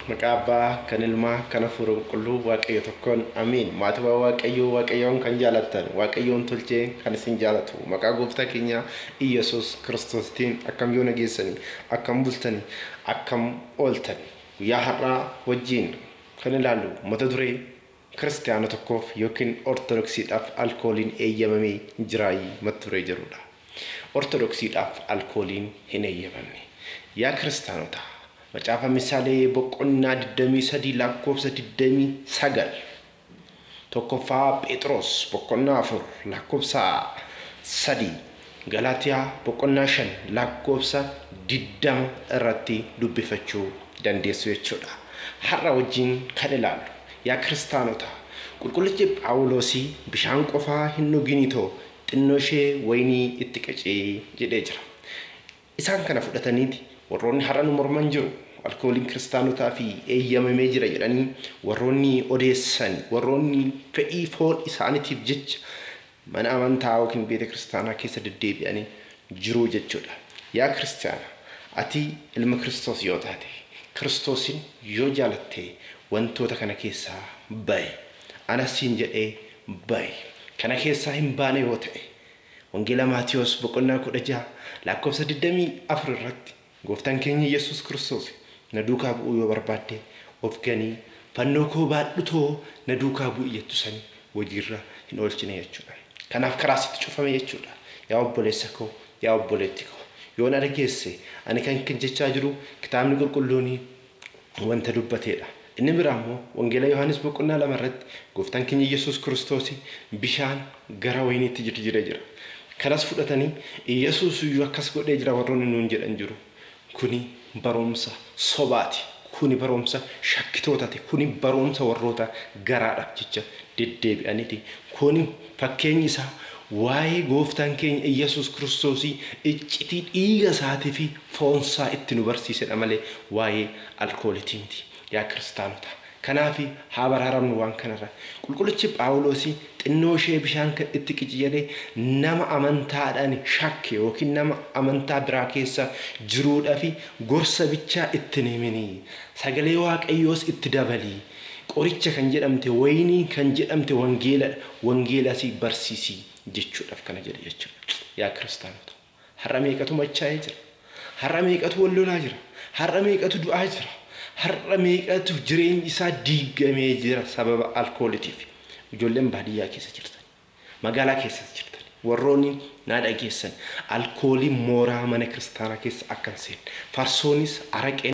Maqaabaa kan ilmaa kana furuun qulluu waaqayyo tokkoon amiin. Maatiiwwan waaqayyoon kan jaalatan waaqayyoon tolchee kan isin jaalatu maqaa gooftaa keenya Iyesuus Kiristoositiin akkam yoo nageessanii akkam bultanii akkam ooltanii guyyaa har'aa wajjin kan ilaallu mata duree kiristaana tokkoof yookiin ortodoksiidhaaf alkooliin eeyyamamee jiraayii mata duree jirudha. Ortodoksiidhaaf alkooliin hin eeyyamamne. Yaa kiristaanota macaafa misaalee boqonnaa 23 lakkoofsa 29 tokkoffaa Phexros boqonnaa 4 lakkoofsa 3 Galaatiyaa boqonnaa 5 lakkoofsa 20 irratti dubbifachuu dandeessu jechuudha. Har'a wajjin kan ilaallu yaa kiristaanota qulqullichi Phaawulosii bishaan qofaa hin dhuginitoo xinnoo ishee waynii itti qacee jedhee jira. Isaan kana fudhataniiti warroonni har'a nu morman jiru alkooliin kiristaanotaa fi eeyyamamee jira jedhanii warroonni odeessan warroonni fedhii foon isaaniitiif jecha mana amantaa yookiin beeta kiristaanaa keessa deddeebi'anii jiru jechuudha. Yaa kiristaana ati ilma Kiristoos yoo taate Kiristoosin yoo jaalatte wantoota kana keessaa ba'i. Anasiin jedhee ba'i. Kana keessaa hin baane yoo ta'e wangeela Maatiyos boqonnaa 16 lakkoofsa 24 irratti gooftaan keenya Yesuus Kiristoos na duukaa bu'uu yoo barbaadde of ganii fannoo koo baadhutoo na duukaa bu'i jettu sanii hojiirra hin oolchine jechuudha. Kanaaf karaa sitti cufame jechuudha. Yaa obboleessa koo yaa obboleetti koo yoo na dhageesse ani kan jechaa jiru kitaabni qulqulluun wanta dubbateedha. Inni biraa immoo wangeela Yohaannis boqonnaa 2 irratti gooftaan keenya Yesuus Kiristoos bishaan gara wayiniitti jijjiiree jira. Kanas fudhatanii Yesuus iyyuu akkas godhee jira warroonni nuun jedhan jiru. Kuni barumsa sobaati. Kuni barumsa shakkitootaati. Kuni barumsa warroota garaadhaaf jecha deddeebi'aniiti. Kuni fakkeenyi isaa waa'ee gooftaan keenya Yesuus Kiristoos iccitii dhiiga isaatii fi foon isaa itti nu barsiisedha malee waa'ee alkooliitii miti. Yaa kiristaanota kanaaf haa baraaramnu waan kanarra. Qulqullichi Phaawulosii xinnoo ishee bishaan kan itti qiciyee nama amantaadhaan shakke yookiin nama amantaa biraa keessa jiruudhaa fi gorsa bichaa itti neemini. Sagalee waaqayyoos itti dabalii. Qoricha kan jedhamte waynii kan jedhamte wangeela si barsiisi jechuudhaaf kana jedhe jechuudha. Yaa kiristaanota har'a meeqatu machaa'ee jira? Har'a meeqatu wal lolaa jira? Har'a meeqatu du'aa jira? Har'a meeqatu jireenyi isaa diigamee jira sababa alkooliitiif? Ijoolleen baadiyyaa keessa jirtan, magaalaa keessa jirtan, warroonni na dhageessan alkoolii mooraa mana kiristaanaa keessa akka hin seenne, farsoonis araqeen